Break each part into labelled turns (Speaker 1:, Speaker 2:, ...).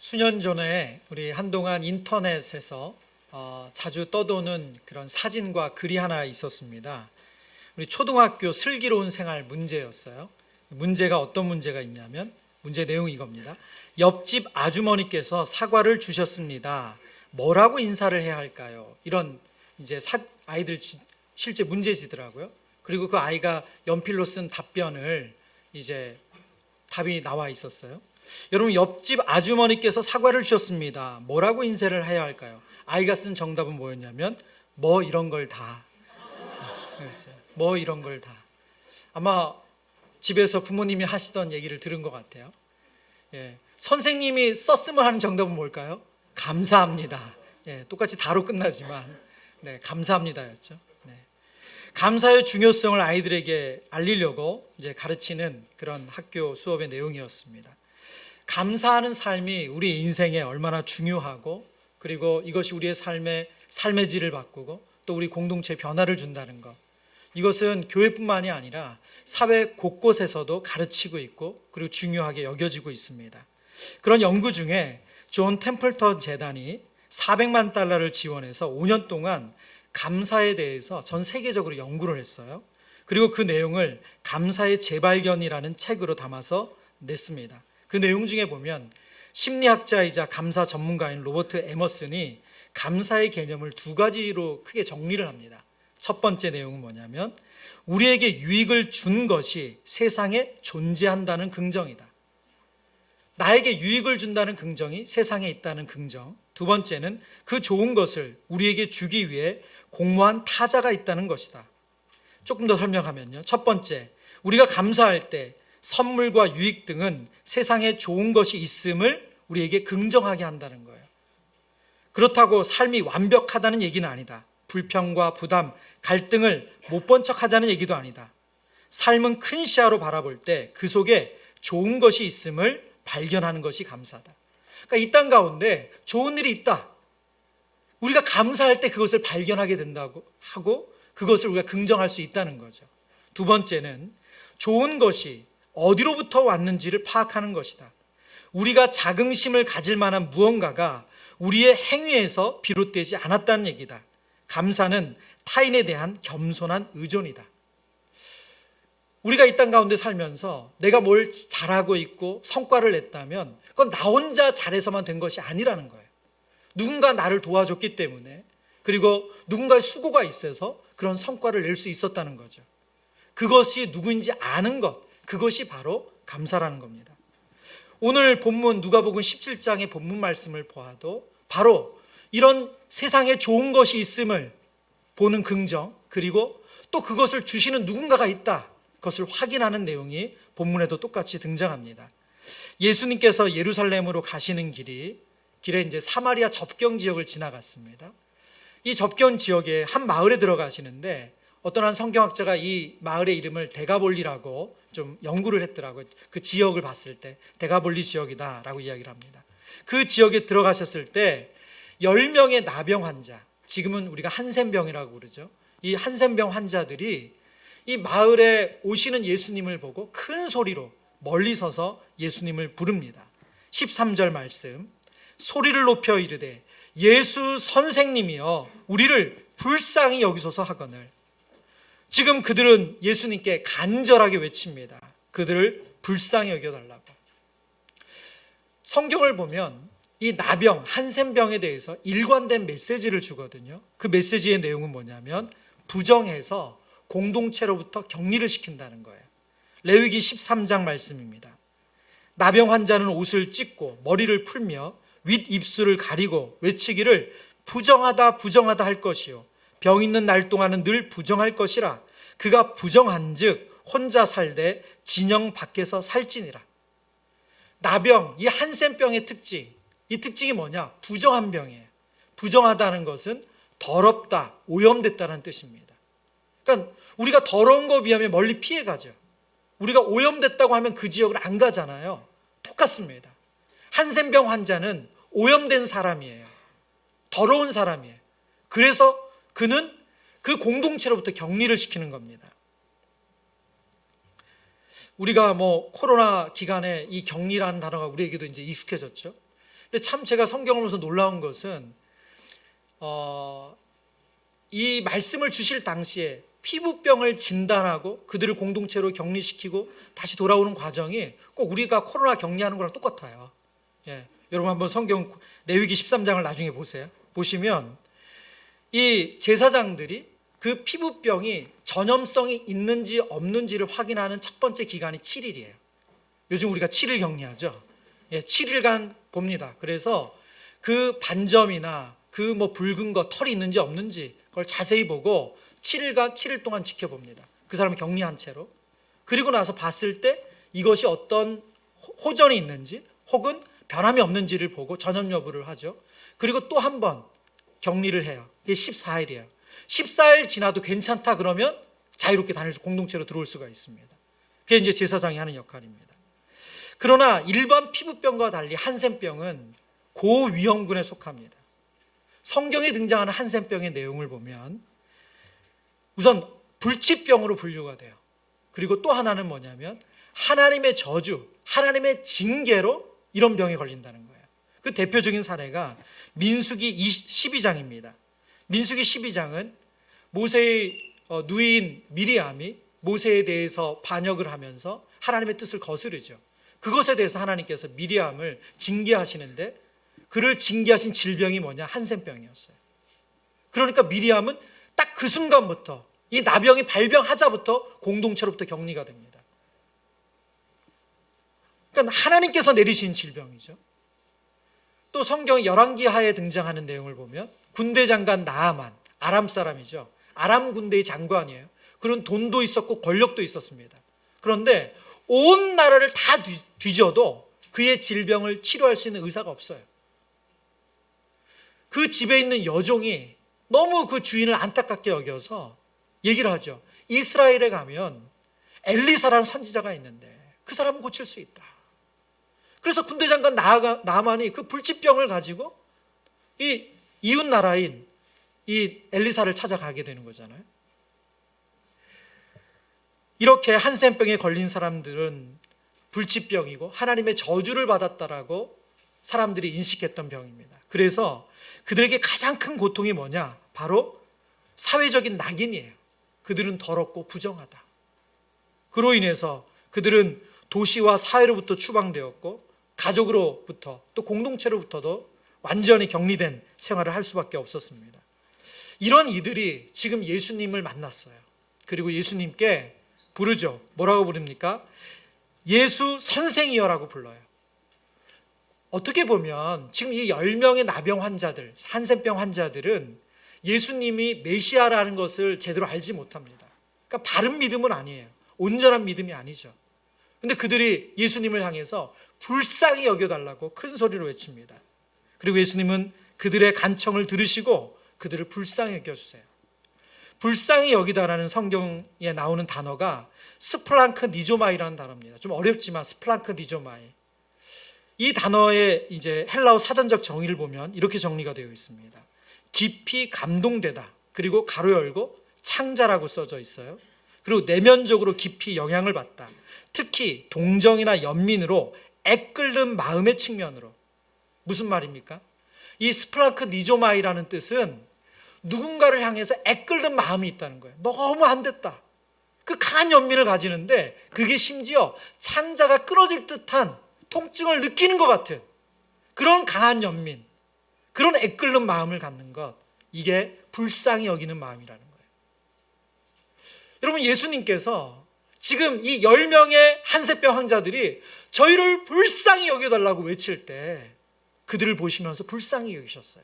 Speaker 1: 수년 전에 우리 한동안 인터넷에서 자주 떠도는 그런 사진과 글이 하나 있었습니다. 우리 초등학교 슬기로운 생활 문제였어요. 문제가 어떤 문제가 있냐면 문제 내용이 이겁니다. 옆집 아주머니께서 사과를 주셨습니다. 뭐라고 인사를 해야 할까요? 이런 이제 아이들 실제 문제지더라고요. 그리고 그 아이가 연필로 쓴 답변을 이제 답이 나와 있었어요. 여러분, 옆집 아주머니께서 사과를 주셨습니다. 뭐라고 인사를 해야 할까요? 아이가 쓴 정답은 뭐였냐면 뭐 이런 걸 다. 그랬어요. 뭐 이런 걸 다. 아마 집에서 부모님이 하시던 얘기를 들은 것 같아요. 예, 선생님이 썼으면 하는 정답은 뭘까요? 감사합니다. 예, 똑같이 다로 끝나지만 네, 감사합니다였죠. 네. 감사의 중요성을 아이들에게 알리려고 이제 가르치는 그런 학교 수업의 내용이었습니다. 감사하는 삶이 우리 인생에 얼마나 중요하고, 그리고 이것이 우리의 삶의 질을 바꾸고 또 우리 공동체에 변화를 준다는 것, 이것은 교회뿐만이 아니라 사회 곳곳에서도 가르치고 있고 그리고 중요하게 여겨지고 있습니다. 그런 연구 중에 존 템플턴 재단이 400만 달러를 지원해서 5년 동안 감사에 대해서 전 세계적으로 연구를 했어요. 그리고 그 내용을 감사의 재발견이라는 책으로 담아서 냈습니다. 그 내용 중에 보면 심리학자이자 감사 전문가인 로버트 에머슨이 감사의 개념을 두 가지로 크게 정리를 합니다. 첫 번째 내용은 뭐냐면 우리에게 유익을 준 것이 세상에 존재한다는 긍정이다. 나에게 유익을 준다는 긍정이 세상에 있다는 긍정. 두 번째는 그 좋은 것을 우리에게 주기 위해 공모한 타자가 있다는 것이다. 조금 더 설명하면요. 첫 번째, 우리가 감사할 때 선물과 유익 등은 세상에 좋은 것이 있음을 우리에게 긍정하게 한다는 거예요. 그렇다고 삶이 완벽하다는 얘기는 아니다. 불평과 부담, 갈등을 못 본 척 하자는 얘기도 아니다. 삶은 큰 시야로 바라볼 때 그 속에 좋은 것이 있음을 발견하는 것이 감사다. 그러니까 이 땅 가운데 좋은 일이 있다. 우리가 감사할 때 그것을 발견하게 된다고 하고 그것을 우리가 긍정할 수 있다는 거죠. 두 번째는 좋은 것이 어디로부터 왔는지를 파악하는 것이다. 우리가 자긍심을 가질 만한 무언가가 우리의 행위에서 비롯되지 않았다는 얘기다. 감사는 타인에 대한 겸손한 의존이다. 우리가 이 땅 가운데 살면서 내가 뭘 잘하고 있고 성과를 냈다면 그건 나 혼자 잘해서만 된 것이 아니라는 거예요. 누군가 나를 도와줬기 때문에, 그리고 누군가의 수고가 있어서 그런 성과를 낼 수 있었다는 거죠. 그것이 누구인지 아는 것, 그것이 바로 감사라는 겁니다. 오늘 본문 누가복음 17장의 본문 말씀을 보아도 바로 이런 세상에 좋은 것이 있음을 보는 긍정, 그리고 또 그것을 주시는 누군가가 있다, 그것을 확인하는 내용이 본문에도 똑같이 등장합니다. 예수님께서 예루살렘으로 가시는 길에 이제 사마리아 접경 지역을 지나갔습니다. 이 접경 지역에 한 마을에 들어가시는데 어떤 한 성경학자가 이 마을의 이름을 데가볼리라고 좀 연구를 했더라고요. 그 지역을 봤을 때 데가볼리 지역이다라고 이야기를 합니다. 그 지역에 들어가셨을 때 10명의 나병 환자, 지금은 우리가 한센병이라고 그러죠. 이 한센병 환자들이 이 마을에 오시는 예수님을 보고 큰 소리로 멀리 서서 예수님을 부릅니다. 13절 말씀, 소리를 높여 이르되 예수 선생님이여 우리를 불쌍히 여기소서 하거늘. 지금 그들은 예수님께 간절하게 외칩니다. 그들을 불쌍히 여겨달라고. 성경을 보면 이 나병, 한센병에 대해서 일관된 메시지를 주거든요. 그 메시지의 내용은 뭐냐면 부정해서 공동체로부터 격리를 시킨다는 거예요. 레위기 13장 말씀입니다. 나병 환자는 옷을 찢고 머리를 풀며 윗입술을 가리고 외치기를 부정하다 부정하다 할 것이요 병 있는 날 동안은 늘 부정할 것이라. 그가 부정한즉 혼자 살되 진영 밖에서 살지니라. 나병, 이 한센병의 특징, 이 특징이 뭐냐? 부정한 병이에요. 부정하다는 것은 더럽다, 오염됐다는 뜻입니다. 그러니까 우리가 더러운 거 비하면 멀리 피해가죠. 우리가 오염됐다고 하면 그 지역을 안 가잖아요. 똑같습니다. 한센병 환자는 오염된 사람이에요. 더러운 사람이에요. 그래서 그는 그 공동체로부터 격리를 시키는 겁니다. 우리가 코로나 기간에 이 격리라는 단어가 우리에게도 이제 익숙해졌죠. 근데 참 제가 성경을 보면서 놀라운 것은 이 말씀을 주실 당시에 피부병을 진단하고 그들을 공동체로 격리시키고 다시 돌아오는 과정이 꼭 우리가 코로나 격리하는 거랑 똑같아요. 예, 여러분 한번 성경 레위기 13장을 나중에 보세요. 보시면 이 제사장들이 그 피부병이 전염성이 있는지 없는지를 확인하는 첫 번째 기간이 7일이에요. 요즘 우리가 7일 격리하죠. 예, 7일간 봅니다. 그래서 그 반점이나 그 뭐 붉은 거 털이 있는지 없는지 그걸 자세히 보고 7일 동안 지켜봅니다. 그 사람을 격리한 채로. 그리고 나서 봤을 때 이것이 어떤 호전이 있는지 혹은 변함이 없는지를 보고 전염 여부를 하죠. 그리고 또 한 번 격리를 해요. 이게 14일이에요. 14일 지나도 괜찮다 그러면 자유롭게 다닐 공동체로 들어올 수가 있습니다. 그게 이제 제사장이 하는 역할입니다. 그러나 일반 피부병과 달리 한센병은 고위험군에 속합니다. 성경에 등장하는 한센병의 내용을 보면 우선 불치병으로 분류가 돼요. 그리고 또 하나는 뭐냐면 하나님의 저주, 하나님의 징계로 이런 병에 걸린다는 거예요. 그 대표적인 사례가 민수기 12장입니다. 민수기 12장은 모세의 누이인 미리암이 모세에 대해서 반역을 하면서 하나님의 뜻을 거스르죠. 그것에 대해서 하나님께서 미리암을 징계하시는데 그를 징계하신 질병이 뭐냐? 한센병이었어요. 그러니까 미리암은 딱 그 순간부터 이 나병이 발병하자부터 공동체로부터 격리가 됩니다. 그러니까 하나님께서 내리신 질병이죠. 또 성경 열왕기하에 등장하는 내용을 보면 군대 장관 나아만, 아람 사람이죠. 아람 군대의 장관이에요. 그런 돈도 있었고 권력도 있었습니다. 그런데 온 나라를 다 뒤져도 그의 질병을 치료할 수 있는 의사가 없어요. 그 집에 있는 여종이 너무 그 주인을 안타깝게 여겨서 얘기를 하죠. 이스라엘에 가면 엘리사라는 선지자가 있는데 그 사람은 고칠 수 있다. 그래서 군대 장관 나만이 그 불치병을 가지고 이 이웃 나라인 이 엘리사를 찾아가게 되는 거잖아요. 이렇게 한센병에 걸린 사람들은 불치병이고 하나님의 저주를 받았다라고 사람들이 인식했던 병입니다. 그래서 그들에게 가장 큰 고통이 뭐냐? 바로 사회적인 낙인이에요. 그들은 더럽고 부정하다. 그로 인해서 그들은 도시와 사회로부터 추방되었고 가족으로부터 또 공동체로부터도 완전히 격리된 생활을 할 수밖에 없었습니다. 이런 이들이 지금 예수님을 만났어요. 그리고 예수님께 부르죠. 뭐라고 부릅니까? 예수 선생이여라고 불러요. 어떻게 보면 지금 이 10명의 나병 환자들, 한센병 환자들은 예수님이 메시아라는 것을 제대로 알지 못합니다. 그러니까 바른 믿음은 아니에요. 온전한 믿음이 아니죠. 그런데 그들이 예수님을 향해서 불쌍히 여겨달라고 큰 소리로 외칩니다. 그리고 예수님은 그들의 간청을 들으시고 그들을 불쌍히 여겨주세요. 불쌍히 여기다라는 성경에 나오는 단어가 스플랑크 니조마이라는 단어입니다. 좀 어렵지만 스플랑크 니조마이. 이 단어의 이제 헬라어 사전적 정의를 보면 이렇게 정리가 되어 있습니다. 깊이 감동되다. 그리고 가로 열고 창자라고 써져 있어요. 그리고 내면적으로 깊이 영향을 받다. 특히 동정이나 연민으로 애끓는 마음의 측면으로. 무슨 말입니까? 이 스플랑크 니조마이라는 뜻은 누군가를 향해서 애끓는 마음이 있다는 거예요. 너무 안 됐다. 그 강한 연민을 가지는데 그게 심지어 창자가 끊어질 듯한 통증을 느끼는 것 같은 그런 강한 연민, 그런 애끓는 마음을 갖는 것, 이게 불쌍히 여기는 마음이라는 거예요. 여러분, 예수님께서 지금 이 10명의 한센병 환자들이 저희를 불쌍히 여겨달라고 외칠 때 그들을 보시면서 불쌍히 여기셨어요.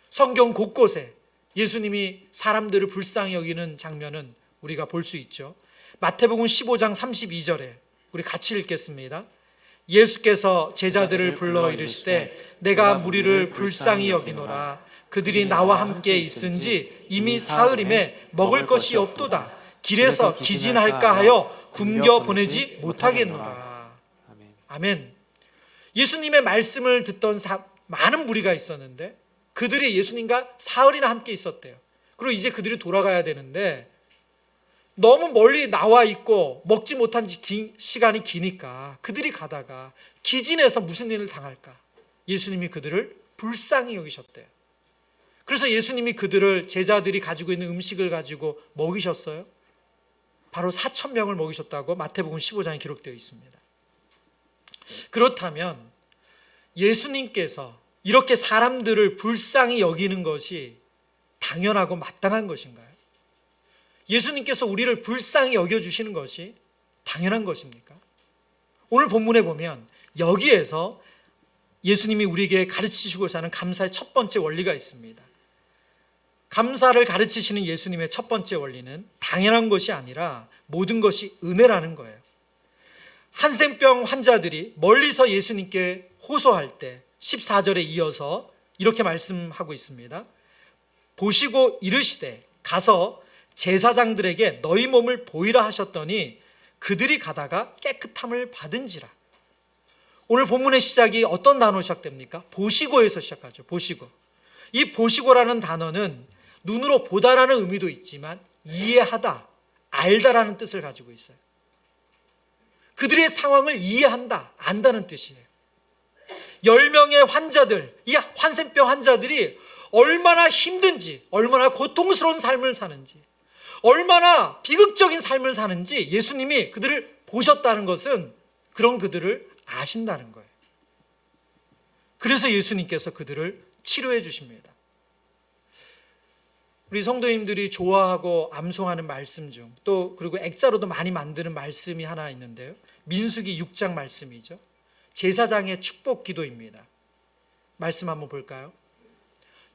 Speaker 1: 성경 곳곳에 예수님이 사람들을 불쌍히 여기는 장면은 우리가 볼 수 있죠. 마태복음 15장 32절에 우리 같이 읽겠습니다. 예수께서 제자들을 불러 이르시되 내가 무리를 불쌍히 여기노라. 그들이 나와 함께 있은지 이미 사흘임에 먹을 것이 없도다. 길에서 기진할까 하여 굶겨 보내지 못하겠노라. 아멘. 예수님의 말씀을 듣던 많은 무리가 있었는데 그들이 예수님과 사흘이나 함께 있었대요. 그리고 이제 그들이 돌아가야 되는데 너무 멀리 나와 있고 먹지 못한 지 시간이 기니까 그들이 가다가 기진해서 무슨 일을 당할까? 예수님이 그들을 불쌍히 여기셨대요. 그래서 예수님이 그들을 제자들이 가지고 있는 음식을 가지고 먹이셨어요. 바로 4,000명을 먹이셨다고 마태복음 15장에 기록되어 있습니다. 그렇다면 예수님께서 이렇게 사람들을 불쌍히 여기는 것이 당연하고 마땅한 것인가요? 예수님께서 우리를 불쌍히 여겨주시는 것이 당연한 것입니까? 오늘 본문에 보면 여기에서 예수님이 우리에게 가르치시고자 하는 감사의 첫 번째 원리가 있습니다. 감사를 가르치시는 예수님의 첫 번째 원리는 당연한 것이 아니라 모든 것이 은혜라는 거예요. 한센병 환자들이 멀리서 예수님께 호소할 때 14절에 이어서 이렇게 말씀하고 있습니다. 보시고 이르시되 가서 제사장들에게 너희 몸을 보이라 하셨더니 그들이 가다가 깨끗함을 받은지라. 오늘 본문의 시작이 어떤 단어로 시작됩니까? 보시고에서 시작하죠. 보시고. 이 보시고라는 단어는 눈으로 보다라는 의미도 있지만 이해하다, 알다라는 뜻을 가지고 있어요. 그들의 상황을 이해한다, 안다는 뜻이에요. 10명의 환자들, 이 한센병 환자들이 얼마나 힘든지, 얼마나 고통스러운 삶을 사는지, 얼마나 비극적인 삶을 사는지 예수님이 그들을 보셨다는 것은 그런 그들을 아신다는 거예요. 그래서 예수님께서 그들을 치료해 주십니다. 우리 성도님들이 좋아하고 암송하는 말씀 중 또 그리고 액자로도 많이 만드는 말씀이 하나 있는데요. 민수기 6장 말씀이죠. 제사장의 축복 기도입니다. 말씀 한번 볼까요?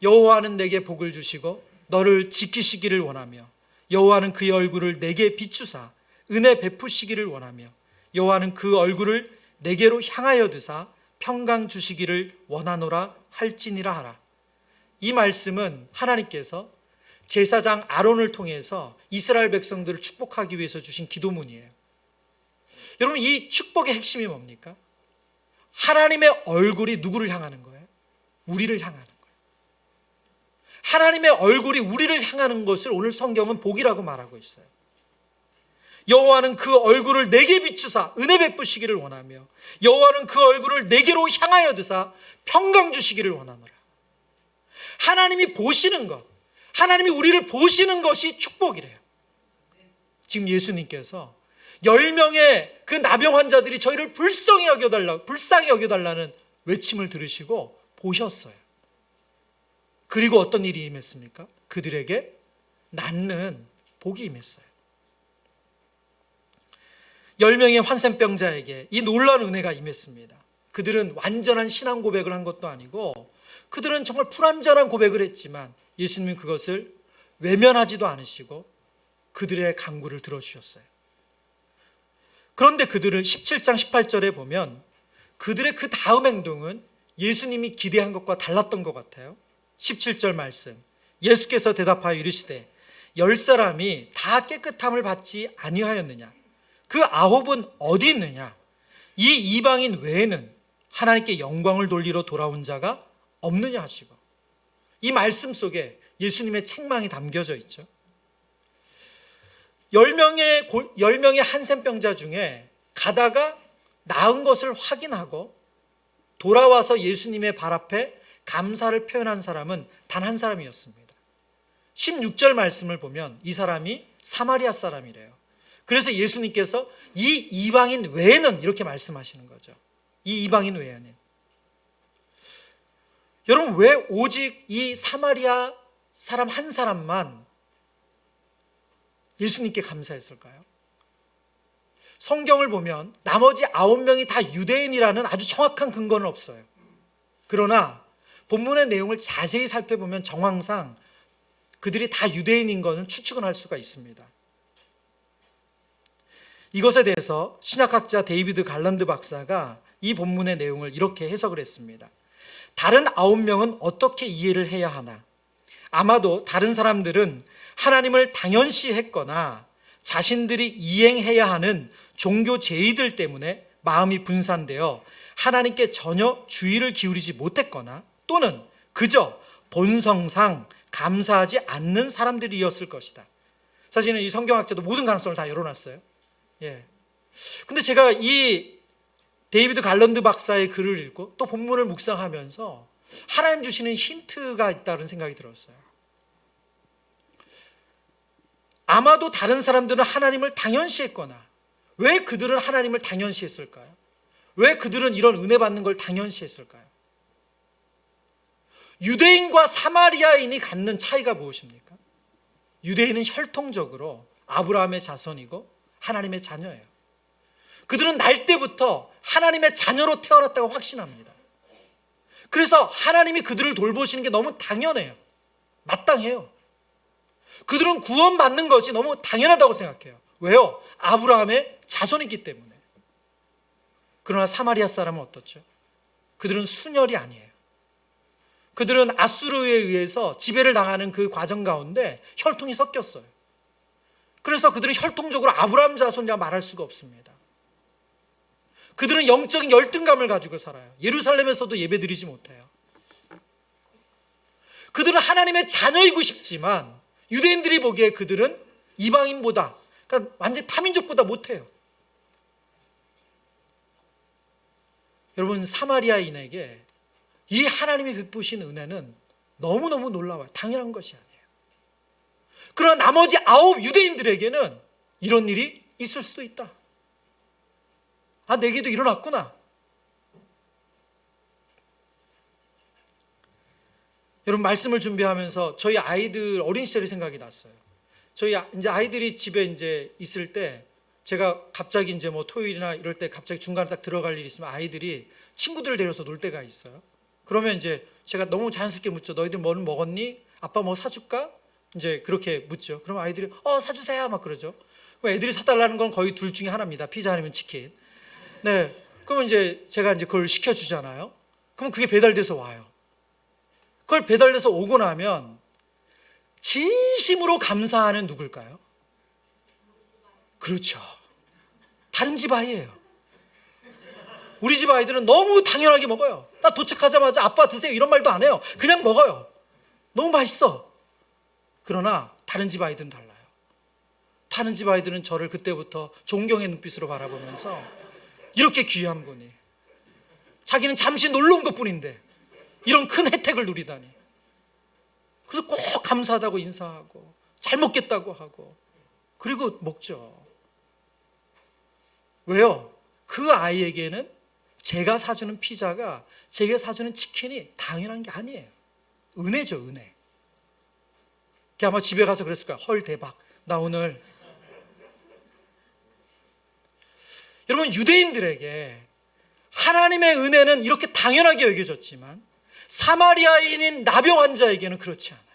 Speaker 1: 여호와는 내게 복을 주시고 너를 지키시기를 원하며 여호와는 그의 얼굴을 내게 비추사 은혜 베푸시기를 원하며 여호와는 그 얼굴을 내게로 향하여 드사 평강 주시기를 원하노라 할지니라 하라. 이 말씀은 하나님께서 제사장 아론을 통해서 이스라엘 백성들을 축복하기 위해서 주신 기도문이에요. 여러분, 이 축복의 핵심이 뭡니까? 하나님의 얼굴이 누구를 향하는 거예요? 우리를 향하는 거예요. 하나님의 얼굴이 우리를 향하는 것을 오늘 성경은 복이라고 말하고 있어요. 여호와는 그 얼굴을 내게 비추사 은혜 베푸시기를 원하며 여호와는 그 얼굴을 내게로 향하여 드사 평강 주시기를 원하노라. 하나님이 보시는 것, 하나님이 우리를 보시는 것이 축복이래요. 지금 예수님께서 10명의 그 나병 환자들이 저희를 불쌍히 여겨달라는 외침을 들으시고 보셨어요. 그리고 어떤 일이 임했습니까? 그들에게 낫는 복이 임했어요. 10명의 환센병자에게 이 놀라운 은혜가 임했습니다. 그들은 완전한 신앙 고백을 한 것도 아니고 그들은 정말 불완전한 고백을 했지만 예수님은 그것을 외면하지도 않으시고 그들의 간구를 들어주셨어요. 그런데 그들을 17장 18절에 보면 그들의 그 다음 행동은 예수님이 기대한 것과 달랐던 것 같아요. 17절 말씀, 예수께서 대답하여 이르시되 10사람이 다 깨끗함을 받지 아니하였느냐? 그 9은 어디 있느냐? 이 이방인 외에는 하나님께 영광을 돌리러 돌아온 자가 없느냐 하시고, 이 말씀 속에 예수님의 책망이 담겨져 있죠. 10명의 한센병자 중에 가다가 나은 것을 확인하고 돌아와서 예수님의 발 앞에 감사를 표현한 사람은 단 한 사람이었습니다. 16절 말씀을 보면 이 사람이 사마리아 사람이래요. 그래서 예수님께서 이 이방인 외에는 이렇게 말씀하시는 거죠. 이 이방인 외에는. 여러분, 왜 오직 이 사마리아 사람 한 사람만 예수님께 감사했을까요? 성경을 보면 나머지 9명이 다 유대인이라는 아주 정확한 근거는 없어요. 그러나 본문의 내용을 자세히 살펴보면 정황상 그들이 다 유대인인 것은 추측은 할 수가 있습니다. 이것에 대해서 신학학자 데이비드 갈란드 박사가 이 본문의 내용을 이렇게 해석을 했습니다. 다른 9명은 어떻게 이해를 해야 하나? 아마도 다른 사람들은 하나님을 당연시했거나 자신들이 이행해야 하는 종교 제의들 때문에 마음이 분산되어 하나님께 전혀 주의를 기울이지 못했거나 또는 그저 본성상 감사하지 않는 사람들이었을 것이다. 사실은 이 성경학자도 모든 가능성을 다 열어놨어요. 예. 근데 제가 이 데이비드 갈런드 박사의 글을 읽고 또 본문을 묵상하면서 하나님 주시는 힌트가 있다는 생각이 들었어요. 아마도 다른 사람들은 하나님을 당연시했거나, 왜 그들은 하나님을 당연시했을까요? 왜 그들은 이런 은혜 받는 걸 당연시했을까요? 유대인과 사마리아인이 갖는 차이가 무엇입니까? 유대인은 혈통적으로 아브라함의 자손이고 하나님의 자녀예요. 그들은 날 때부터 하나님의 자녀로 태어났다고 확신합니다. 그래서 하나님이 그들을 돌보시는 게 너무 당연해요. 마땅해요. 그들은 구원받는 것이 너무 당연하다고 생각해요. 왜요? 아브라함의 자손이기 때문에. 그러나 사마리아 사람은 어떻죠? 그들은 순혈이 아니에요. 그들은 아수르에 의해서 지배를 당하는 그 과정 가운데 혈통이 섞였어요. 그래서 그들은 혈통적으로 아브라함 자손이라 말할 수가 없습니다. 그들은 영적인 열등감을 가지고 살아요. 예루살렘에서도 예배드리지 못해요. 그들은 하나님의 자녀이고 싶지만 유대인들이 보기에 그들은 이방인보다, 그러니까 완전 타민족보다 못해요. 여러분, 사마리아인에게 이 하나님이 베푸신 은혜는 너무너무 놀라워요. 당연한 것이 아니에요. 그러나 나머지 9 유대인들에게는 이런 일이 있을 수도 있다. 아, 내게도 일어났구나. 여러분, 말씀을 준비하면서 저희 아이들 어린 시절이 생각이 났어요. 저희 이제 아이들이 집에 이제 있을 때 제가 갑자기 이제 뭐 토요일이나 이럴 때 갑자기 중간에 딱 들어갈 일이 있으면 아이들이 친구들을 데려서 놀 때가 있어요. 그러면 이제 제가 너무 자연스럽게 묻죠. 너희들 뭐는 먹었니? 아빠 뭐 사줄까? 이제 그렇게 묻죠. 그럼 아이들이 사주세요 막 그러죠. 그럼 애들이 사달라는 건 거의 둘 중에 하나입니다. 피자 아니면 치킨. 네. 그러면 이제 제가 이제 그걸 시켜주잖아요. 그럼 그게 배달돼서 와요. 그걸 배달돼서 오고 나면 진심으로 감사하는 누굴까요? 그렇죠. 다른 집 아이예요. 우리 집 아이들은 너무 당연하게 먹어요. 나 도착하자마자 아빠 드세요 이런 말도 안 해요. 그냥 먹어요. 너무 맛있어. 그러나 다른 집 아이들은 달라요. 다른 집 아이들은 저를 그때부터 존경의 눈빛으로 바라보면서 이렇게 귀한 분이, 자기는 잠시 놀러 온 것뿐인데 이런 큰 혜택을 누리다니. 그래서 꼭 감사하다고 인사하고 잘 먹겠다고 하고 그리고 먹죠. 왜요? 그 아이에게는 제가 사주는 피자가, 제가 사주는 치킨이 당연한 게 아니에요. 은혜죠, 은혜. 아마 집에 가서 그랬을 거야. 헐, 대박. 나 오늘. 여러분, 유대인들에게 하나님의 은혜는 이렇게 당연하게 여겨졌지만 사마리아인인 나병 환자에게는 그렇지 않아요.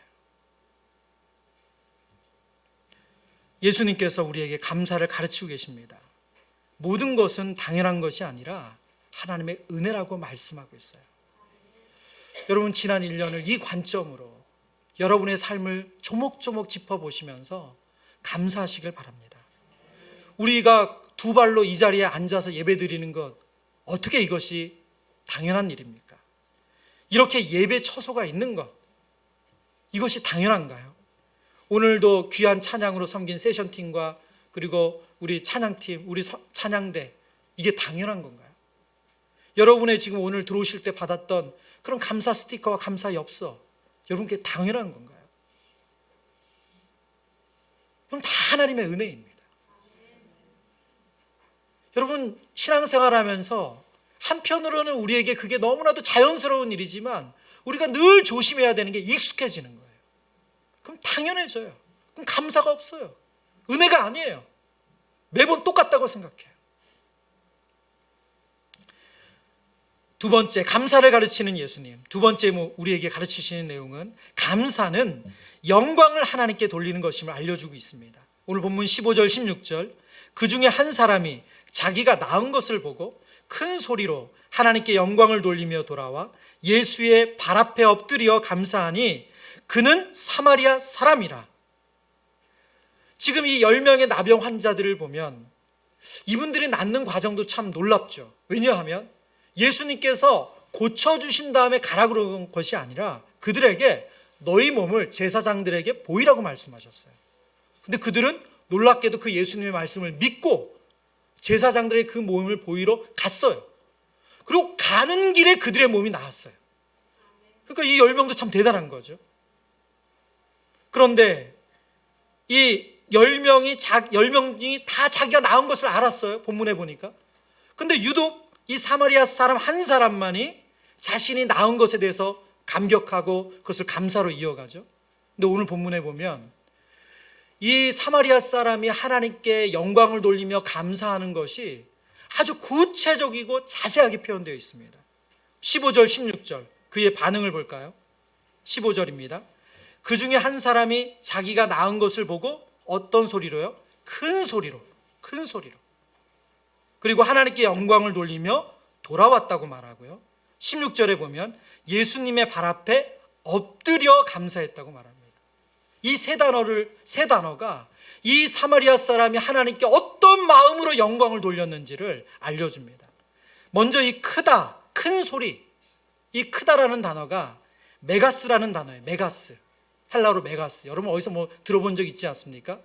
Speaker 1: 예수님께서 우리에게 감사를 가르치고 계십니다. 모든 것은 당연한 것이 아니라 하나님의 은혜라고 말씀하고 있어요. 여러분, 지난 1년을 이 관점으로 여러분의 삶을 조목조목 짚어보시면서 감사하시길 바랍니다. 우리가 두 발로 이 자리에 앉아서 예배드리는 것, 어떻게 이것이 당연한 일입니까? 이렇게 예배 처소가 있는 것, 이것이 당연한가요? 오늘도 귀한 찬양으로 섬긴 세션팀과 그리고 우리 찬양팀, 우리 찬양대, 이게 당연한 건가요? 여러분의 지금 오늘 들어오실 때 받았던 그런 감사 스티커와 감사 엽서, 여러분께 당연한 건가요? 그럼 다 하나님의 은혜입니다. 여러분, 신앙생활하면서 한편으로는 우리에게 그게 너무나도 자연스러운 일이지만 우리가 늘 조심해야 되는 게 익숙해지는 거예요. 그럼 당연해져요. 그럼 감사가 없어요. 은혜가 아니에요. 매번 똑같다고 생각해요. 두 번째, 감사를 가르치는 예수님. 두 번째 우리에게 가르치시는 내용은 감사는 영광을 하나님께 돌리는 것임을 알려주고 있습니다. 오늘 본문 15절 16절, 그 중에 한 사람이 자기가 낳은 것을 보고 큰 소리로 하나님께 영광을 돌리며 돌아와 예수의 발 앞에 엎드려 감사하니 그는 사마리아 사람이라. 지금 이 10명의 나병 환자들을 보면 이분들이 낫는 과정도 참 놀랍죠. 왜냐하면 예수님께서 고쳐주신 다음에 가라 그런 것이 아니라 그들에게 너희 몸을 제사장들에게 보이라고 말씀하셨어요. 근데 그들은 놀랍게도 그 예수님의 말씀을 믿고 제사장들의 그 몸을 보이러 갔어요. 그리고 가는 길에 그들의 몸이 나았어요. 그러니까 이 10명도 참 대단한 거죠. 그런데 이 10명이 다 자기가 나은 것을 알았어요. 본문에 보니까. 근데 유독 이 사마리아 사람 한 사람만이 자신이 나은 것에 대해서 감격하고 그것을 감사로 이어가죠. 근데 오늘 본문에 보면 이 사마리아 사람이 하나님께 영광을 돌리며 감사하는 것이 아주 구체적이고 자세하게 표현되어 있습니다. 15절, 16절 그의 반응을 볼까요? 15절입니다. 그 중에 한 사람이 자기가 낳은 것을 보고 어떤 소리로요? 큰 소리로. 그리고 하나님께 영광을 돌리며 돌아왔다고 말하고요. 16절에 보면 예수님의 발 앞에 엎드려 감사했다고 말합니다. 이 세 단어가 이 사마리아 사람이 하나님께 어떤 마음으로 영광을 돌렸는지를 알려줍니다. 먼저 이 크다, 큰 소리, 이 크다라는 단어가 메가스라는 단어예요. 메가스, 헬라어로 메가스. 여러분 어디서 뭐 들어본 적 있지 않습니까?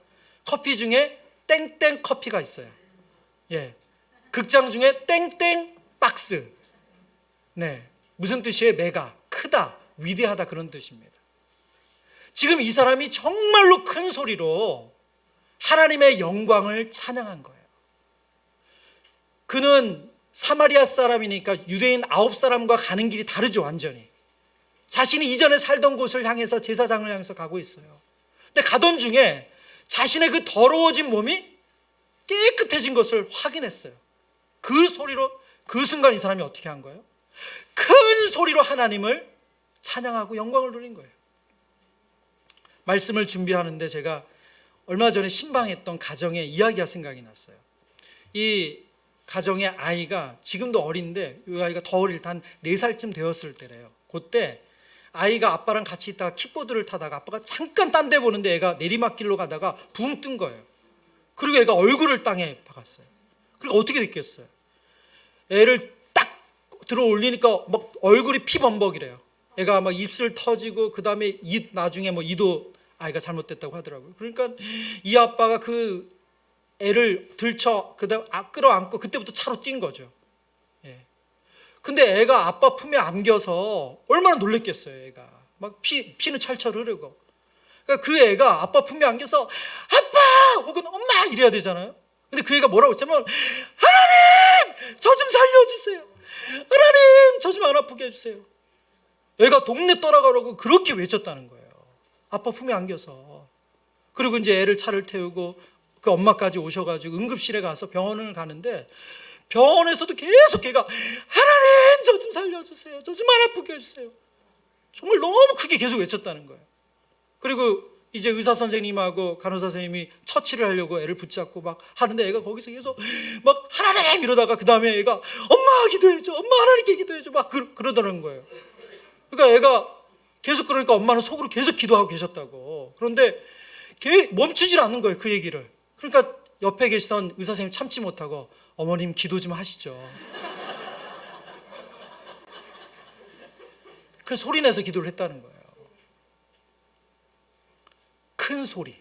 Speaker 1: 커피 중에 땡땡 커피가 있어요. 예, 극장 중에 땡땡 박스. 네, 무슨 뜻이에요? 메가, 크다, 위대하다 그런 뜻입니다. 지금 이 사람이 정말로 큰 소리로 하나님의 영광을 찬양한 거예요. 그는 사마리아 사람이니까 유대인 9사람과 가는 길이 다르죠. 완전히 자신이 이전에 살던 곳을 향해서 제사장을 향해서 가고 있어요. 근데 가던 중에 자신의 그 더러워진 몸이 깨끗해진 것을 확인했어요. 그 소리로 그 순간 이 사람이 어떻게 한 거예요? 큰 소리로 하나님을 찬양하고 영광을 돌린 거예요. 말씀을 준비하는데 제가 얼마 전에 신방했던 가정의 이야기가 생각이 났어요. 이 가정의 아이가 지금도 어린데 이 아이가 더 어릴 때 한 4살쯤 되었을 때래요. 그때 아이가 아빠랑 같이 있다가 킥보드를 타다가 아빠가 잠깐 딴 데 보는데 애가 내리막길로 가다가 붕 뜬 거예요. 그리고 애가 얼굴을 땅에 박았어요. 그리고 어떻게 됐겠어요? 애를 딱 들어 올리니까 막 얼굴이 피범벅이래요. 애가 막 입술 터지고 그 다음에 나중에 뭐 이도 아이가 잘못됐다고 하더라고요. 그러니까 이 아빠가 그 애를 들쳐 그다음 끌어안고 그때부터 차로 뛴 거죠. 예. 근데 애가 아빠 품에 안겨서 얼마나 놀랬겠어요. 애가 막 피는 철철 흐르고. 그러니까 그 애가 아빠 품에 안겨서 아빠 혹은 엄마 이래야 되잖아요. 근데 그 애가 뭐라고 했냐면 하나님 저 좀 살려주세요. 하나님 저 좀 안 아프게 해주세요. 애가 동네 떠나가라고 그렇게 외쳤다는 거예요. 아빠 품에 안겨서. 그리고 이제 애를 차를 태우고 그 엄마까지 오셔가지고 응급실에 가서 병원을 가는데 병원에서도 계속 걔가 하나님 저 좀 살려주세요. 저 좀 안 아프게 해주세요. 정말 너무 크게 계속 외쳤다는 거예요. 그리고 이제 의사 선생님하고 간호사 선생님이 처치를 하려고 애를 붙잡고 막 하는데 애가 거기서 계속 막 하나님 이러다가 그 다음에 애가 엄마 기도해줘, 엄마 하나님께 기도해줘 막 그러더라는 거예요. 그러니까 애가 계속 그러니까 엄마는 속으로 계속 기도하고 계셨다고. 그런데 멈추질 않는 거예요, 그 얘기를. 그러니까 옆에 계시던 의사 선생님 참지 못하고 어머님 기도 좀 하시죠. 그래서 소리내서 기도를 했다는 거예요. 큰 소리.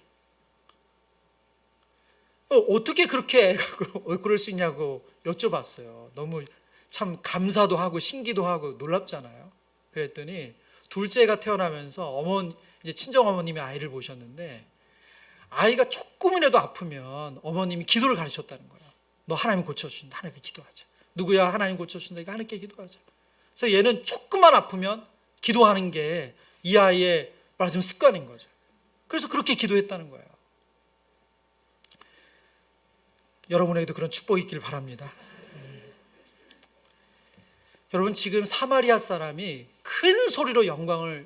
Speaker 1: 어떻게 그렇게 애가 그럴 수 있냐고 여쭤봤어요. 너무 참 감사도 하고 신기도 하고 놀랍잖아요. 그랬더니 둘째가 태어나면서 이제 친정어머님이 아이를 보셨는데 아이가 조금이라도 아프면 어머님이 기도를 가르쳤다는 거예요. 너 하나님 고쳐주신다. 하나님께 기도하자. 누구야? 하나님 고쳐주신다. 하나님께 기도하자. 그래서 얘는 조금만 아프면 기도하는 게 이 아이의 말하자면 습관인 거죠. 그래서 그렇게 기도했다는 거예요. 여러분에게도 그런 축복이 있길 바랍니다. 여러분 지금 사마리아 사람이 큰 소리로 영광을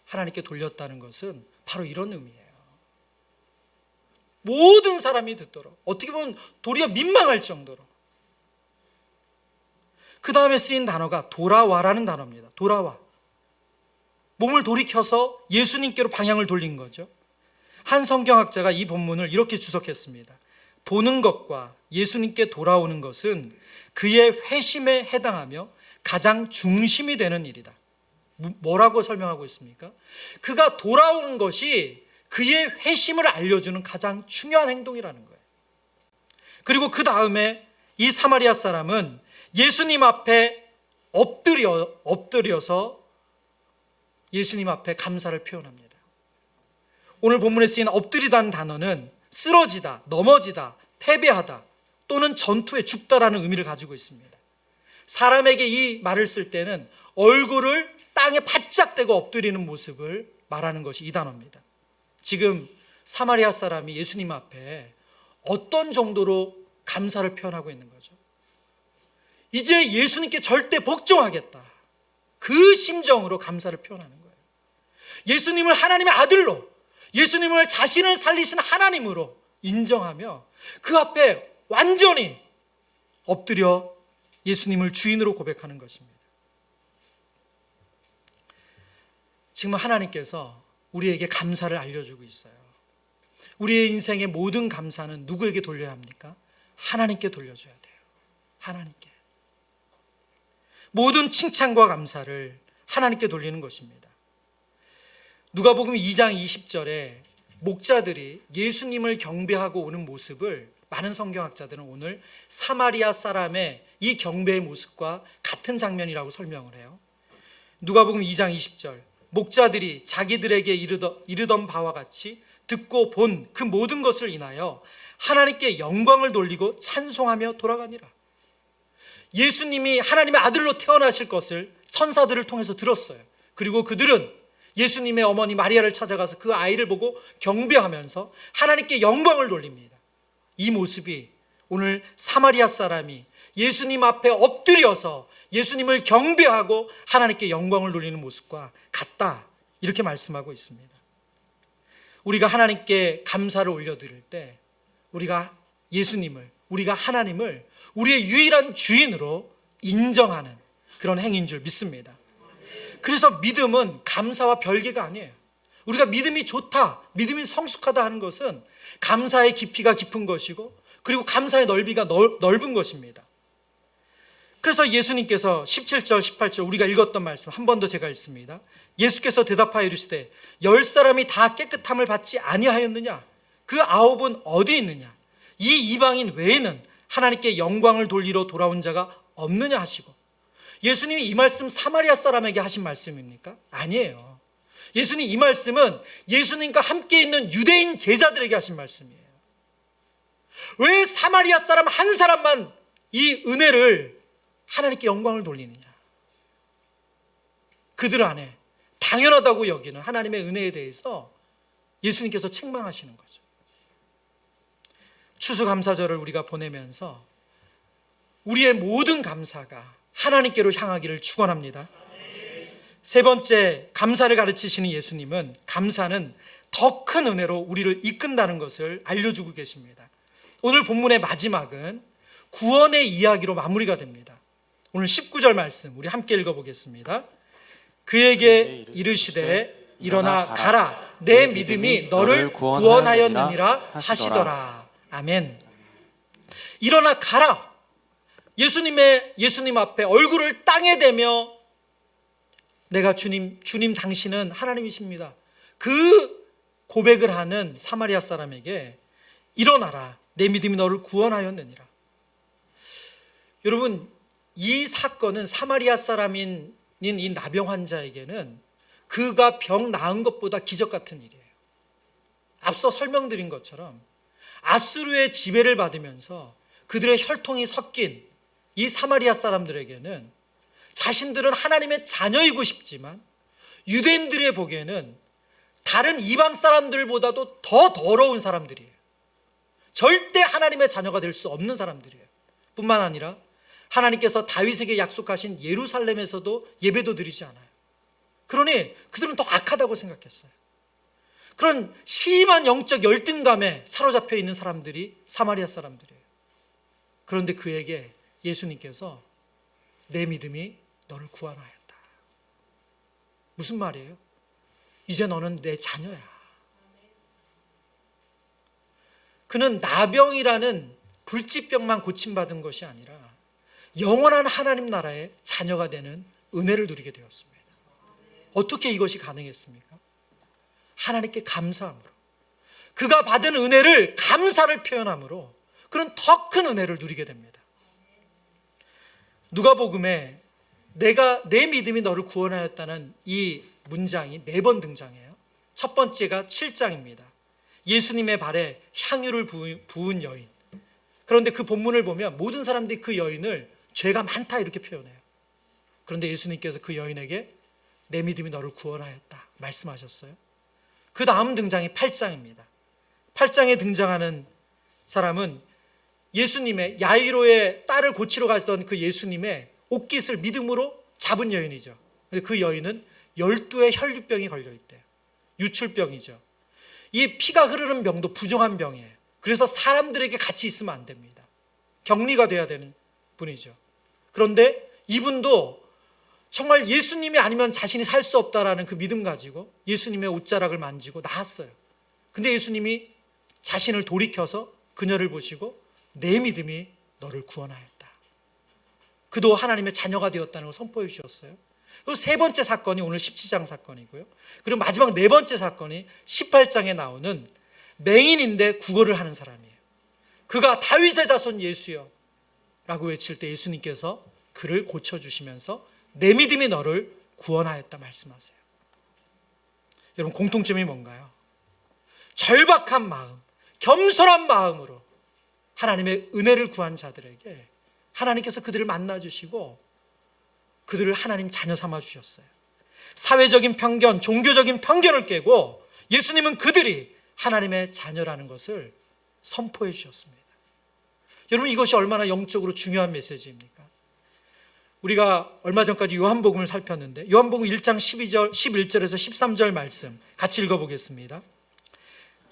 Speaker 1: 하나님께 돌렸다는 것은 바로 이런 의미예요. 모든 사람이 듣도록, 어떻게 보면 도리어 민망할 정도로. 그 다음에 쓰인 단어가 돌아와라는 단어입니다. 돌아와. 몸을 돌이켜서 예수님께로 방향을 돌린 거죠. 한 성경학자가 이 본문을 이렇게 주석했습니다. 보는 것과 예수님께 돌아오는 것은 그의 회심에 해당하며 가장 중심이 되는 일이다. 뭐라고 설명하고 있습니까? 그가 돌아온 것이 그의 회심을 알려주는 가장 중요한 행동이라는 거예요. 그리고 그 다음에 이 사마리아 사람은 예수님 앞에 엎드려서 예수님 앞에 감사를 표현합니다. 오늘 본문에 쓰인 엎드리다는 단어는 쓰러지다, 넘어지다, 패배하다 또는 전투에 죽다라는 의미를 가지고 있습니다. 사람에게 이 말을 쓸 때는 얼굴을 땅에 바짝 대고 엎드리는 모습을 말하는 것이 이 단어입니다. 지금 사마리아 사람이 예수님 앞에 어떤 정도로 감사를 표현하고 있는 거죠? 이제 예수님께 절대 복종하겠다, 그 심정으로 감사를 표현하는 거예요. 예수님을 하나님의 아들로, 예수님을 자신을 살리신 하나님으로 인정하며 그 앞에 완전히 엎드려 예수님을 주인으로 고백하는 것입니다. 지금 하나님께서 우리에게 감사를 알려주고 있어요. 우리의 인생의 모든 감사는 누구에게 돌려야 합니까? 하나님께 돌려줘야 돼요. 하나님께. 모든 칭찬과 감사를 하나님께 돌리는 것입니다. 누가복음 2장 20절에 목자들이 예수님을 경배하고 오는 모습을 많은 성경학자들은 오늘 사마리아 사람의 이 경배의 모습과 같은 장면이라고 설명을 해요. 누가복음 2장 20절, 목자들이 자기들에게 이르던 바와 같이 듣고 본 그 모든 것을 인하여 하나님께 영광을 돌리고 찬송하며 돌아가니라. 예수님이 하나님의 아들로 태어나실 것을 천사들을 통해서 들었어요. 그리고 그들은 예수님의 어머니 마리아를 찾아가서 그 아이를 보고 경배하면서 하나님께 영광을 돌립니다. 이 모습이 오늘 사마리아 사람이 예수님 앞에 엎드려서 예수님을 경배하고 하나님께 영광을 돌리는 모습과 같다, 이렇게 말씀하고 있습니다. 우리가 하나님께 감사를 올려드릴 때 우리가 예수님을, 우리가 하나님을 우리의 유일한 주인으로 인정하는 그런 행위인 줄 믿습니다. 그래서 믿음은 감사와 별개가 아니에요. 우리가 믿음이 좋다, 믿음이 성숙하다 하는 것은 감사의 깊이가 깊은 것이고 그리고 감사의 넓이가 넓은 것입니다. 그래서 예수님께서 17절 18절 우리가 읽었던 말씀 한 번 더 제가 읽습니다. 예수께서 대답하여 이르시되 10사람이 다 깨끗함을 받지 아니하였느냐? 그 9은 어디 있느냐? 이 이방인 외에는 하나님께 영광을 돌리러 돌아온 자가 없느냐 하시고, 예수님이 이 말씀 사마리아 사람에게 하신 말씀입니까? 아니에요. 예수님 이 말씀은 예수님과 함께 있는 유대인 제자들에게 하신 말씀이에요. 왜 사마리아 사람 한 사람만 이 은혜를 하나님께 영광을 돌리느냐? 그들 안에 당연하다고 여기는 하나님의 은혜에 대해서 예수님께서 책망하시는 거죠. 추수감사절을 우리가 보내면서 우리의 모든 감사가 하나님께로 향하기를 축원합니다. 세 번째, 감사를 가르치시는 예수님은 감사는 더 큰 은혜로 우리를 이끈다는 것을 알려주고 계십니다. 오늘 본문의 마지막은 구원의 이야기로 마무리가 됩니다. 오늘 19절 말씀 우리 함께 읽어보겠습니다. 그에게 이르시되 일어나 가라, 내 믿음이 너를 구원하였느니라 하시더라. 아멘. 일어나 가라. 예수님 앞에 얼굴을 땅에 대며 내가 주님 당신은 하나님이십니다, 그 고백을 하는 사마리아 사람에게 일어나라, 내 믿음이 너를 구원하였느니라. 여러분, 이 사건은 사마리아 사람인 이 나병 환자에게는 그가 병 나은 것보다 기적 같은 일이에요. 앞서 설명드린 것처럼 아수르의 지배를 받으면서 그들의 혈통이 섞인 이 사마리아 사람들에게는 자신들은 하나님의 자녀이고 싶지만 유대인들의 보기에는 다른 이방 사람들보다도 더 더러운 사람들이에요. 절대 하나님의 자녀가 될 수 없는 사람들이에요. 뿐만 아니라 하나님께서 다윗에게 약속하신 예루살렘에서도 예배도 드리지 않아요. 그러니 그들은 더 악하다고 생각했어요. 그런 심한 영적 열등감에 사로잡혀 있는 사람들이 사마리아 사람들이에요. 그런데 그에게 예수님께서 내 믿음이 너를 구원하였다. 무슨 말이에요? 이제 너는 내 자녀야. 그는 나병이라는 불치병만 고침받은 것이 아니라 영원한 하나님 나라의 자녀가 되는 은혜를 누리게 되었습니다. 어떻게 이것이 가능했습니까? 하나님께 감사함으로, 그가 받은 은혜를 감사를 표현함으로 그는 더 큰 은혜를 누리게 됩니다. 누가복음에 내 믿음이 너를 구원하였다는 이 문장이 4번 등장해요. 첫 번째가 7장입니다. 예수님의 발에 향유를 부은 여인. 그런데 그 본문을 보면 모든 사람들이 그 여인을 죄가 많다 이렇게 표현해요. 그런데 예수님께서 그 여인에게 내 믿음이 너를 구원하였다 말씀하셨어요. 그 다음 등장이 8장입니다. 8장에 등장하는 사람은 예수님의 야이로의 딸을 고치러 가시던 그 예수님의 옷깃을 믿음으로 잡은 여인이죠. 그 여인은 12의 혈류병이 걸려있대요. 유출병이죠. 이 피가 흐르는 병도 부정한 병이에요. 그래서 사람들에게 같이 있으면 안 됩니다. 격리가 돼야 되는 분이죠. 그런데 이분도 정말 예수님이 아니면 자신이 살 수 없다라는 그 믿음 가지고 예수님의 옷자락을 만지고 나았어요. 근데 예수님이 자신을 돌이켜서 그녀를 보시고 내 믿음이 너를 구원하였다. 그도 하나님의 자녀가 되었다는 걸 선포해 주셨어요. 그리고 세 번째 사건이 오늘 17장 사건이고요. 그리고 마지막 네 번째 사건이 18장에 나오는 맹인인데 구걸을 하는 사람이에요. 그가 다윗의 자손 예수여 라고 외칠 때 예수님께서 그를 고쳐주시면서 내 믿음이 너를 구원하였다 말씀하세요. 여러분, 공통점이 뭔가요? 절박한 마음, 겸손한 마음으로 하나님의 은혜를 구한 자들에게 하나님께서 그들을 만나주시고 그들을 하나님 자녀 삼아 주셨어요. 사회적인 편견, 종교적인 편견을 깨고 예수님은 그들이 하나님의 자녀라는 것을 선포해 주셨습니다. 여러분, 이것이 얼마나 영적으로 중요한 메시지입니까? 우리가 얼마 전까지 요한복음을 살폈는데 요한복음 1장 11절에서 13절 말씀 같이 읽어보겠습니다.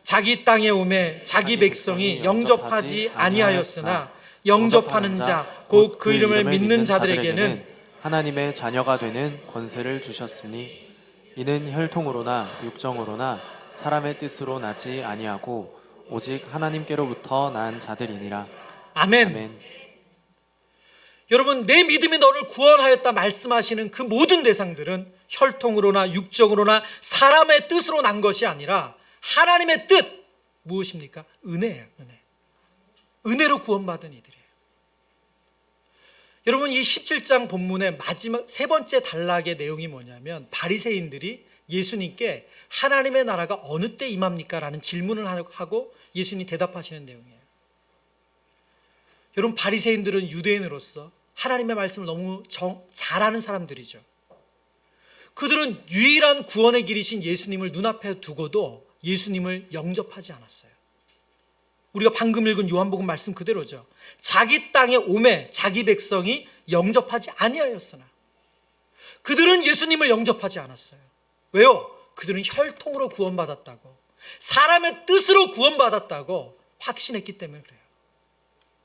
Speaker 1: 자기 땅에 오매 자기 백성이 영접하지 아니하였으나 영접하는 자 곧 그 이름을 믿는 자들에게는
Speaker 2: 하나님의 자녀가 되는 권세를 주셨으니 이는 혈통으로나 육정으로나 사람의 뜻으로 나지 아니하고 오직 하나님께로부터 난 자들이니라.
Speaker 1: 아멘.
Speaker 2: 아멘.
Speaker 1: 여러분, 내 믿음이 너를 구원하였다 말씀하시는 그 모든 대상들은 혈통으로나 육정으로나 사람의 뜻으로 난 것이 아니라 하나님의 뜻, 무엇입니까? 은혜예요. 은혜로 구원받은 이들이에요. 여러분, 이 17장 본문의 마지막 세 번째 단락의 내용이 뭐냐면 바리새인들이 예수님께 하나님의 나라가 어느 때 임합니까? 라는 질문을 하고 예수님이 대답하시는 내용이에요. 여러분, 바리새인들은 유대인으로서 하나님의 말씀을 너무 잘 아는 사람들이죠. 그들은 유일한 구원의 길이신 예수님을 눈앞에 두고도 예수님을 영접하지 않았어요. 우리가 방금 읽은 요한복음 말씀 그대로죠. 자기 땅에 오매 자기 백성이 영접하지 아니하였으나 그들은 예수님을 영접하지 않았어요. 왜요? 그들은 혈통으로 구원받았다고, 사람의 뜻으로 구원받았다고 확신했기 때문에 그래요.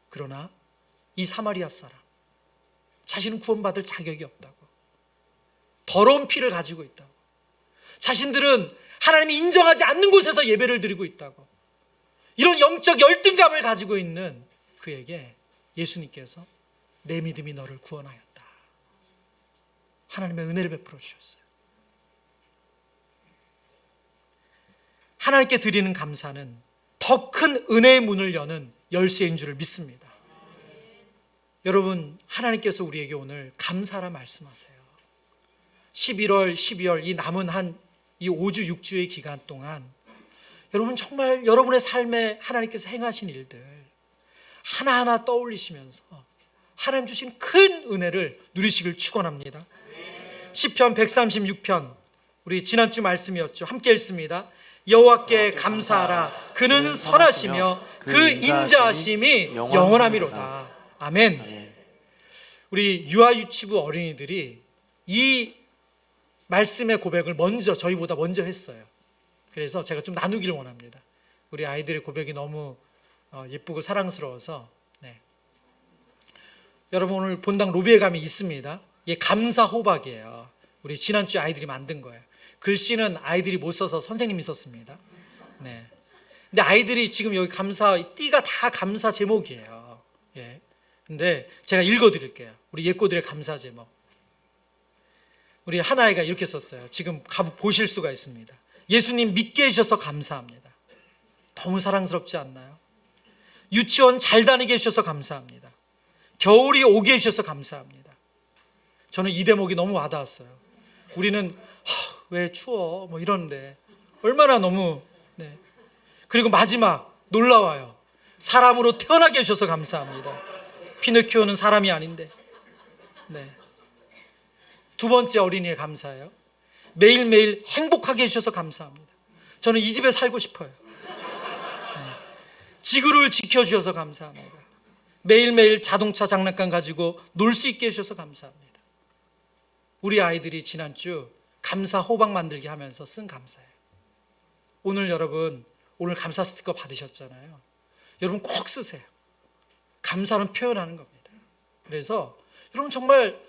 Speaker 1: 그러나 이 사마리아 사람, 자신은 구원받을 자격이 없다고, 더러운 피를 가지고 있다고, 자신들은 하나님이 인정하지 않는 곳에서 예배를 드리고 있다고, 이런 영적 열등감을 가지고 있는 그에게 예수님께서 내 믿음이 너를 구원하였다, 하나님의 은혜를 베풀어 주셨어요. 하나님께 드리는 감사는 더 큰 은혜의 문을 여는 열쇠인 줄을 믿습니다. 여러분, 하나님께서 우리에게 오늘 감사라 말씀하세요. 11월, 12월 이 남은 이 5주, 6주의 기간 동안 여러분 정말 여러분의 삶에 하나님께서 행하신 일들 하나하나 떠올리시면서 하나님 주신 큰 은혜를 누리시길 축원합니다. 시편 136편, 우리 지난주 말씀이었죠. 함께 읽습니다. 여호와께 감사하라. 그는 선하시며 그 인자하심이 영원함이로다. 아멘. 우리 유아유치부 어린이들이 이 말씀의 고백을 저희보다 먼저 했어요. 그래서 제가 좀 나누기를 원합니다. 우리 아이들의 고백이 너무 예쁘고 사랑스러워서. 네. 여러분, 오늘 본당 로비에 가면 있습니다. 이게 감사 호박이에요. 우리 지난주에 아이들이 만든 거예요. 글씨는 아이들이 못 써서 선생님이 썼습니다. 네. 근데 아이들이 지금 여기 띠가 다 감사 제목이에요. 예. 근데 제가 읽어드릴게요. 우리 예꼬들의 감사 제목. 우리 하나이가 이렇게 썼어요. 지금 보실 수가 있습니다. 예수님 믿게 해주셔서 감사합니다. 너무 사랑스럽지 않나요? 유치원 잘 다니게 해주셔서 감사합니다. 겨울이 오게 해주셔서 감사합니다. 저는 이 대목이 너무 와닿았어요. 우리는 왜 추워 뭐 이러는데 얼마나 너무 네. 그리고 마지막 놀라워요. 사람으로 태어나게 해주셔서 감사합니다. 피노키오는 사람이 아닌데. 네. 두 번째 어린이에 감사해요. 매일매일 행복하게 해주셔서 감사합니다. 저는 이 집에 살고 싶어요. 네. 지구를 지켜주셔서 감사합니다. 매일매일 자동차 장난감 가지고 놀 수 있게 해주셔서 감사합니다. 우리 아이들이 지난주 감사 호박 만들기 하면서 쓴 감사예요. 오늘 여러분 오늘 감사 스티커 받으셨잖아요. 여러분 꼭 쓰세요. 감사는 표현하는 겁니다. 그래서 여러분 정말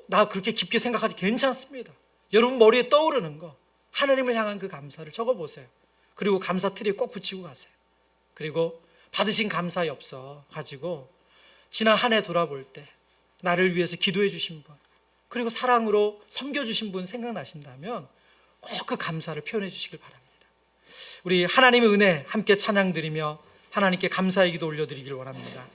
Speaker 1: 나 그렇게 깊게 생각하지 괜찮습니다. 여러분 머리에 떠오르는 거 하나님을 향한 그 감사를 적어보세요. 그리고 감사 트리에 꼭 붙이고 가세요. 그리고 받으신 감사 엽서 가지고 지난 한 해 돌아볼 때 나를 위해서 기도해 주신 분, 그리고 사랑으로 섬겨주신 분 생각나신다면 꼭 그 감사를 표현해 주시길 바랍니다. 우리 하나님의 은혜 함께 찬양 드리며 하나님께 감사의 기도 올려드리길 원합니다.